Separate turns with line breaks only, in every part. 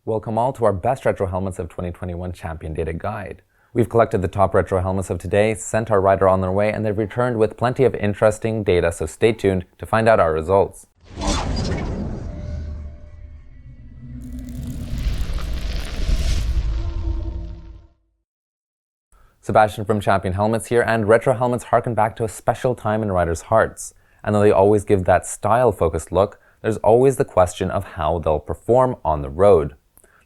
Welcome all to our best retro helmets of 2021 Champion Data Guide. We've collected the top retro helmets of today, sent our rider on their way, and they've returned with plenty of interesting data, so stay tuned to find out our results. Sebastian from Champion Helmets here, and retro helmets harken back to a special time in riders' hearts. And though they always give that style-focused look, there's always the question of how they'll perform on the road.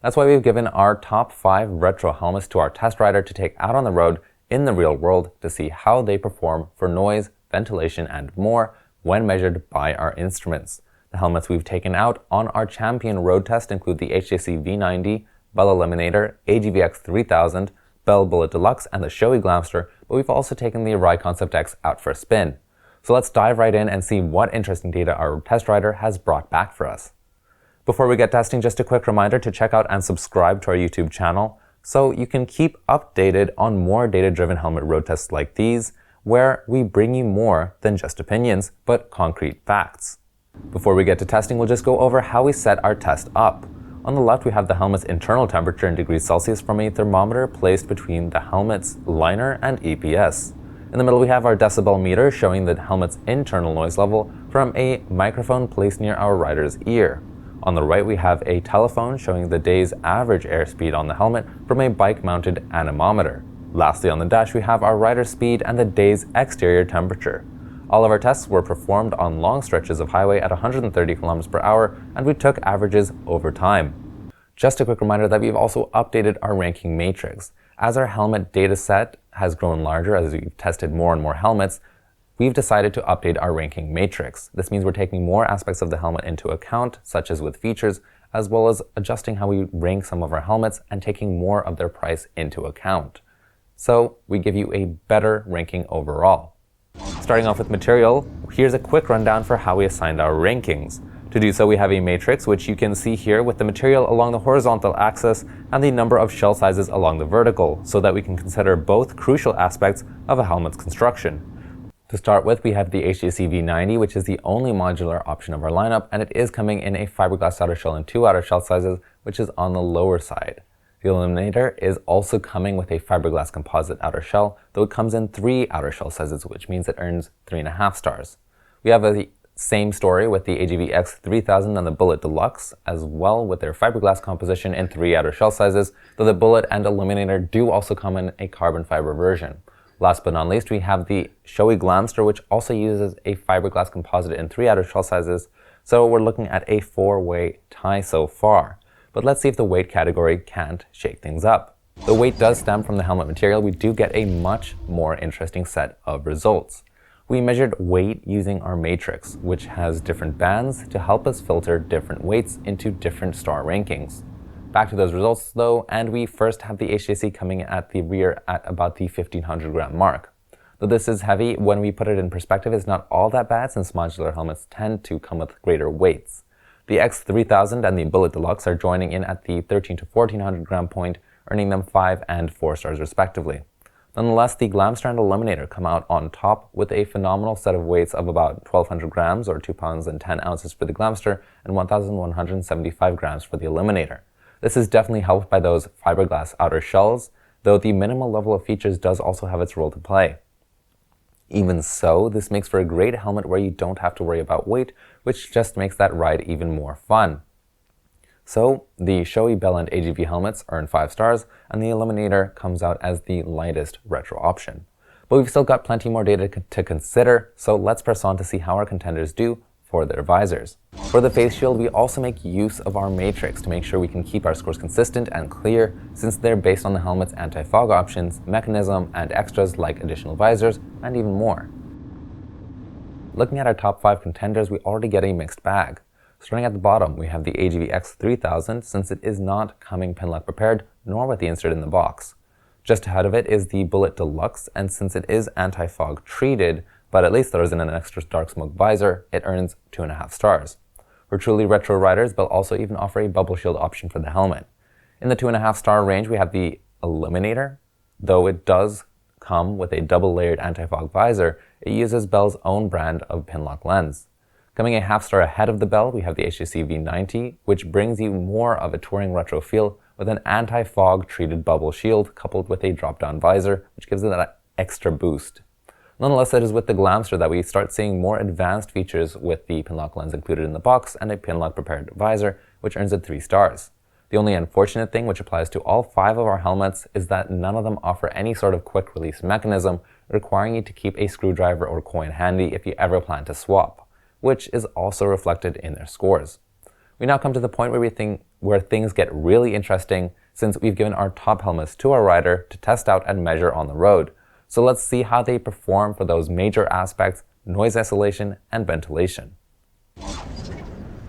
That's why we've given our top 5 retro helmets to our test rider to take out on the road in the real world to see how they perform for noise, ventilation, and more when measured by our instruments. The helmets we've taken out on our Champion road test include the HJC V90, Bell Eliminator, AGV X3000, Bell Bullitt DLX, and the Shoei Glamster, but we've also taken the Arai Concept-X out for a spin. So let's dive right in and see what interesting data our test rider has brought back for us. Before we get testing, just a quick reminder to check out and subscribe to our YouTube channel so you can keep updated on more data-driven helmet road tests like these, where we bring you more than just opinions, but concrete facts. Before we get to testing, we'll just go over how we set our test up. On the left, we have the helmet's internal temperature in degrees Celsius from a thermometer placed between the helmet's liner and EPS. In the middle, we have our decibel meter showing the helmet's internal noise level from a microphone placed near our rider's ear. On the right, we have a telephone showing the day's average airspeed on the helmet from a bike-mounted anemometer. Lastly, on the dash, we have our rider's speed and the day's exterior temperature. All of our tests were performed on long stretches of highway at 130 km per hour, and we took averages over time. Just a quick reminder that we've also updated our ranking matrix. As our helmet data set has grown larger as we've tested more and more helmets, we've decided to update our ranking matrix. This means we're taking more aspects of the helmet into account, such as with features, as well as adjusting how we rank some of our helmets and taking more of their price into account. So we give you a better ranking overall. Starting off with material, here's a quick rundown for how we assigned our rankings. To do so, we have a matrix, which you can see here with the material along the horizontal axis and the number of shell sizes along the vertical, so that we can consider both crucial aspects of a helmet's construction. To start with, we have the HJC V90, which is the only modular option of our lineup, and it is coming in a fiberglass outer shell and 2 outer shell sizes, which is on the lower side. The Eliminator is also coming with a fiberglass composite outer shell, though it comes in 3 outer shell sizes, which means it earns 3.5 stars. We have the same story with the AGV X3000 and the Bullitt DLX, as well with their fiberglass composition in 3 outer shell sizes, though the Bullitt and Eliminator do also come in a carbon fiber version. Last but not least, we have the Shoei Glamster, which also uses a fiberglass composite in 3 outer shell sizes, so we're looking at a 4-way tie so far. But let's see if the weight category can't shake things up. The weight does stem from the helmet material. We do get a much more interesting set of results. We measured weight using our matrix, which has different bands to help us filter different weights into different star rankings. Back to those results though, and we first have the HJC coming at the rear at about the 1500 gram mark. Though this is heavy, when we put it in perspective, it's not all that bad since modular helmets tend to come with greater weights. The X3000 and the Bullitt DLX are joining in at the 13 to 1400 gram point, earning them 5 and 4 stars respectively. Nonetheless, the Glamster and Eliminator come out on top with a phenomenal set of weights of about 1200 grams or 2 pounds and 10 ounces for the Glamster and 1175 grams for the Eliminator. This is definitely helped by those fiberglass outer shells, though the minimal level of features does also have its role to play. Even so, this makes for a great helmet where you don't have to worry about weight, which just makes that ride even more fun. So, the Shoei, Bell, and AGV helmets earn 5 stars, and the Eliminator comes out as the lightest retro option. But we've still got plenty more data to consider, so let's press on to see how our contenders do for their visors. For the face shield, we also make use of our matrix to make sure we can keep our scores consistent and clear, since they're based on the helmet's anti-fog options, mechanism, and extras like additional visors, and even more. Looking at our top 5 contenders, we already get a mixed bag. Starting at the bottom, we have the AGV X3000, since it is not coming pinlock prepared, nor with the insert in the box. Just ahead of it is the Bullitt DLX, and since it is anti-fog treated, but at least throws in an extra dark smoke visor, it earns 2.5 stars. For truly retro riders, Bell also even offer a bubble shield option for the helmet. In the 2.5 star range, we have the Eliminator. Though it does come with a double-layered anti-fog visor, it uses Bell's own brand of pinlock lens. Coming a half star ahead of the Bell, we have the HJC V90, which brings you more of a touring retro feel with an anti-fog treated bubble shield coupled with a drop-down visor, which gives it that extra boost. Nonetheless, it is with the Glamster that we start seeing more advanced features with the pinlock lens included in the box and a pinlock prepared visor, which earns it 3 stars. The only unfortunate thing, which applies to all 5 of our helmets, is that none of them offer any sort of quick release mechanism, requiring you to keep a screwdriver or coin handy if you ever plan to swap, which is also reflected in their scores. We now come to the point where things get really interesting, since we've given our top helmets to our rider to test out and measure on the road. So let's see how they perform for those major aspects: noise isolation and ventilation.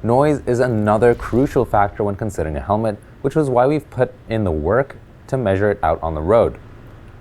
Noise is another crucial factor when considering a helmet, which was why we've put in the work to measure it out on the road.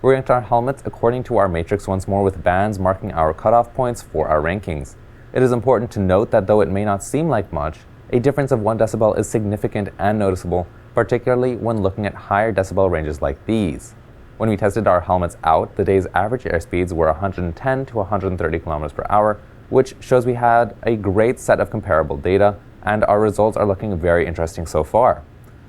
We ranked our helmets according to our matrix once more, with bands marking our cutoff points for our rankings. It is important to note that though it may not seem like much, a difference of 1 decibel is significant and noticeable, particularly when looking at higher decibel ranges like these. When we tested our helmets out, the day's average airspeeds were 110 to 130 kilometers per hour, which shows we had a great set of comparable data, and our results are looking very interesting so far.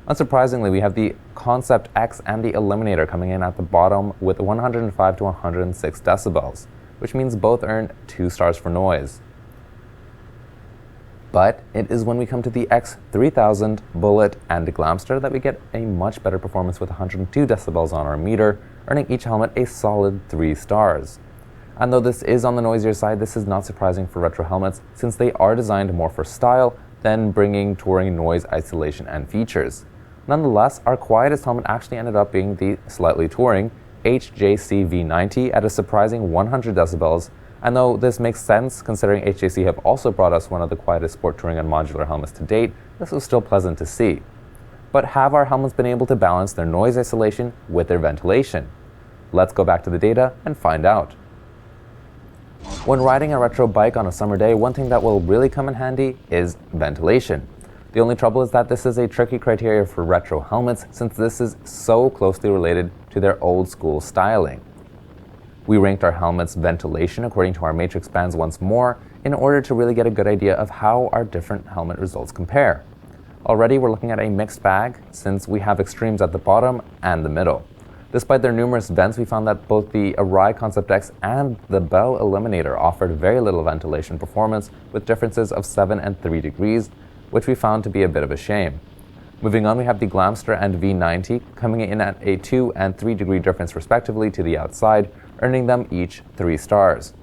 Unsurprisingly, we have the Concept-X and the Eliminator coming in at the bottom with 105 to 106 decibels, which means both earned 2 stars for noise. But it is when we come to the X3000, Bullitt, and Glamster that we get a much better performance with 102 decibels on our meter, earning each helmet a solid 3 stars. And though this is on the noisier side, this is not surprising for retro helmets, since they are designed more for style than bringing touring noise isolation and features. Nonetheless, our quietest helmet actually ended up being the slightly touring HJC V90 at a surprising 100 decibels, and though this makes sense considering HJC have also brought us one of the quietest sport touring and modular helmets to date, this was still pleasant to see. But have our helmets been able to balance their noise isolation with their ventilation? Let's go back to the data and find out. When riding a retro bike on a summer day, one thing that will really come in handy is ventilation. The only trouble is that this is a tricky criteria for retro helmets, since this is so closely related to their old school styling. We ranked our helmets' ventilation according to our matrix bands once more in order to really get a good idea of how our different helmet results compare. Already we're looking at a mixed bag, since we have extremes at the bottom and the middle. Despite their numerous vents, we found that both the Arai Concept-X and the Bell Eliminator offered very little ventilation performance, with differences of 7 and 3 degrees, which we found to be a bit of a shame. Moving on, we have the Glamster and V90 coming in at a 2 and 3 degree difference respectively to the outside, earning them each 3 stars.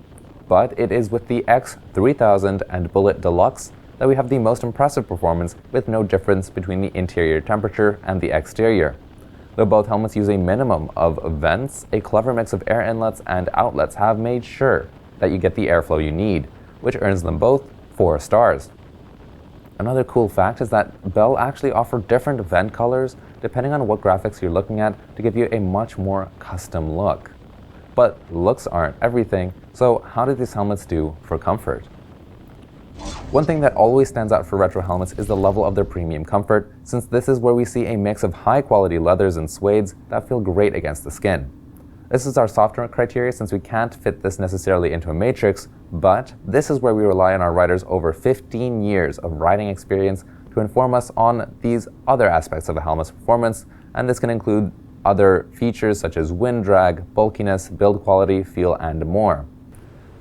But it is with the X3000 and Bullitt DLX that we have the most impressive performance, with no difference between the interior temperature and the exterior. Though both helmets use a minimum of vents, a clever mix of air inlets and outlets have made sure that you get the airflow you need, which earns them both 4 stars. Another cool fact is that Bell actually offer different vent colors depending on what graphics you're looking at to give you a much more custom look. But looks aren't everything, so how did these helmets do for comfort? One thing that always stands out for retro helmets is the level of their premium comfort, since this is where we see a mix of high-quality leathers and suedes that feel great against the skin. This is our softer criteria, since we can't fit this necessarily into a matrix, but this is where we rely on our riders' over 15 years of riding experience to inform us on these other aspects of a helmet's performance, and this can include other features such as wind drag, bulkiness, build quality, feel, and more.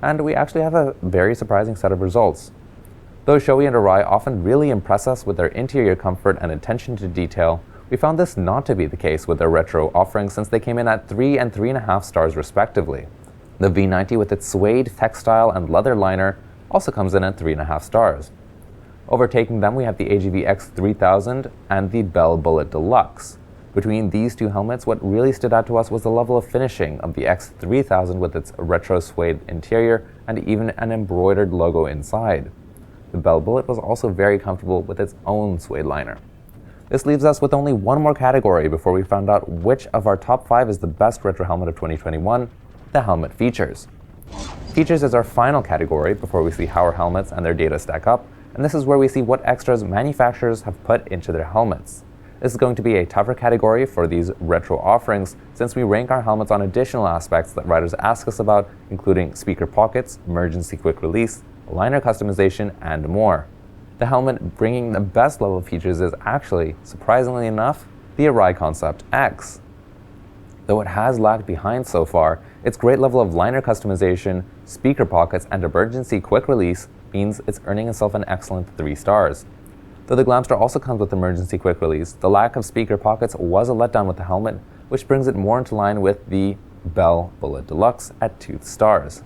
And we actually have a very surprising set of results. Though Shoei and Arai often really impress us with their interior comfort and attention to detail, we found this not to be the case with their retro offerings, since they came in at 3 and 3.5 stars respectively. The V90 with its suede, textile, and leather liner also comes in at 3.5 stars. Overtaking them, we have the AGV X3000 and the Bell Bullitt DLX. Between these two helmets, what really stood out to us was the level of finishing of the X3000 with its retro suede interior and even an embroidered logo inside. The Bell Bullitt was also very comfortable with its own suede liner. This leaves us with only one more category before we found out which of our top 5 is the best retro helmet of 2021, the helmet features. Features is our final category before we see how our helmets and their data stack up, and this is where we see what extras manufacturers have put into their helmets. This is going to be a tougher category for these retro offerings, since we rank our helmets on additional aspects that riders ask us about, including speaker pockets, emergency quick release, liner customization, and more. The helmet bringing the best level of features is actually, surprisingly enough, the Arai Concept-X. Though it has lagged behind so far, its great level of liner customization, speaker pockets, and emergency quick release means it's earning itself an excellent 3 stars. Though the Glamster also comes with emergency quick release, the lack of speaker pockets was a letdown with the helmet, which brings it more into line with the Bell Bullitt DLX at 2 stars.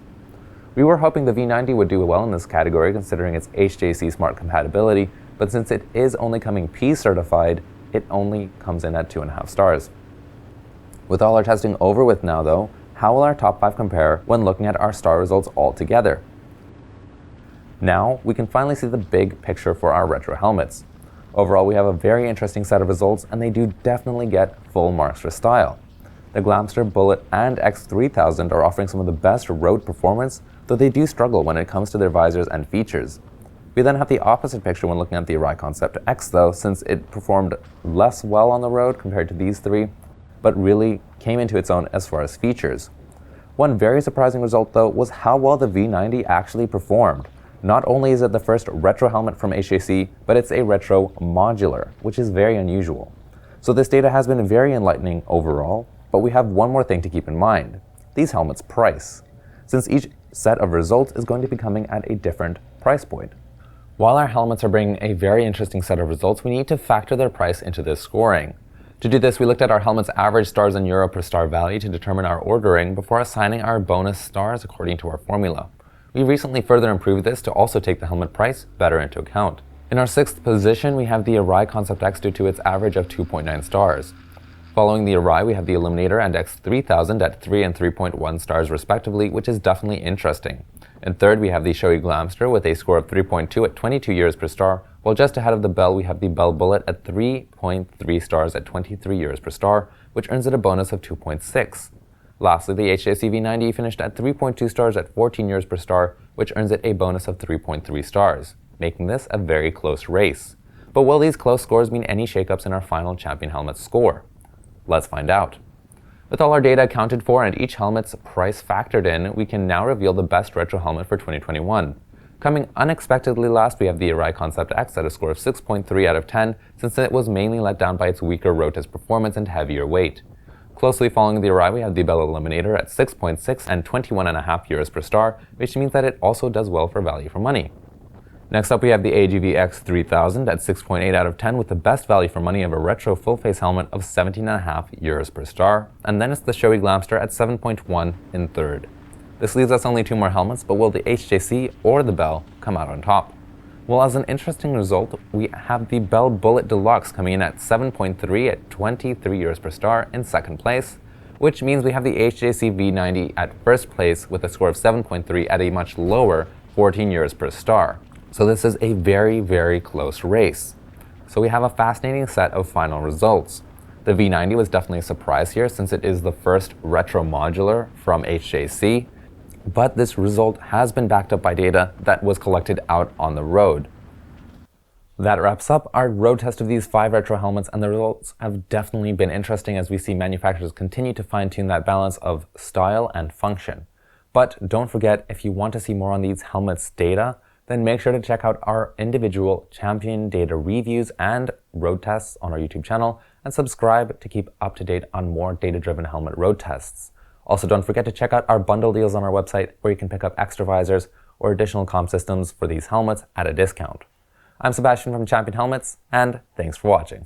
We were hoping the V90 would do well in this category considering its HJC Smart compatibility, but since it is only coming P certified, it only comes in at 2.5 stars. With all our testing over with now though, how will our top 5 compare when looking at our star results all together? Now, we can finally see the big picture for our retro helmets. Overall, we have a very interesting set of results, and they do definitely get full marks for style. The Glamster, Bullitt, and X3000 are offering some of the best road performance, though they do struggle when it comes to their visors and features. We then have the opposite picture when looking at the Arai Concept-X though, since it performed less well on the road compared to these three, but really came into its own as far as features. One very surprising result though was how well the V90 actually performed. Not only is it the first retro helmet from HJC, but it's a retro modular, which is very unusual. So this data has been very enlightening overall, but we have one more thing to keep in mind: these helmets' price, since each set of results is going to be coming at a different price point. While our helmets are bringing a very interesting set of results, we need to factor their price into this scoring. To do this, we looked at our helmet's average stars and euro per star value to determine our ordering before assigning our bonus stars according to our formula. We recently further improved this to also take the helmet price better into account. In our 6th position, we have the Arai Concept-X due to its average of 2.9 stars. Following the Arai, we have the Eliminator and X3000 at 3 and 3.1 stars respectively, which is definitely interesting. In 3rd, we have the Shoei Glamster with a score of 3.2 at 22 euros per star, while just ahead of the Bell we have the Bell Bullitt at 3.3 stars at 23 euros per star, which earns it a bonus of 2.6. Lastly, the HJC V90 finished at 3.2 stars at 14 euros per star, which earns it a bonus of 3.3 stars, making this a very close race. But will these close scores mean any shakeups in our final champion helmet score? Let's find out. With all our data accounted for and each helmet's price factored in, we can now reveal the best retro helmet for 2021. Coming unexpectedly last, we have the Arai Concept-X at a score of 6.3 out of 10, since it was mainly let down by its weaker road test performance and heavier weight. Closely following the Arai, we have the Bell Eliminator at 6.6 and 21.5 euros per star, which means that it also does well for value for money. Next up, we have the AGV X3000 at 6.8 out of 10 with the best value for money of a retro full-face helmet of 17.5 euros per star, and then it's the Shoei Glamster at 7.1 in 3rd. This leaves us only 2 more helmets, but will the HJC or the Bell come out on top? Well, as an interesting result, we have the Bell Bullitt DLX coming in at 7.3 at 23 euros per star in 2nd place, which means we have the HJC V90 at 1st place with a score of 7.3 at a much lower 14 euros per star. So this is a very, very close race. So we have a fascinating set of final results. The V90 was definitely a surprise here since it is the first retro modular from HJC, but this result has been backed up by data that was collected out on the road. That wraps up our road test of these 5 retro helmets, and the results have definitely been interesting as we see manufacturers continue to fine-tune that balance of style and function. But don't forget, if you want to see more on these helmets' data, then make sure to check out our individual champion data reviews and road tests on our YouTube channel, and subscribe to keep up to date on more data-driven helmet road tests. Also, don't forget to check out our bundle deals on our website where you can pick up extra visors or additional comm systems for these helmets at a discount. I'm Sebastian from Champion Helmets, and thanks for watching.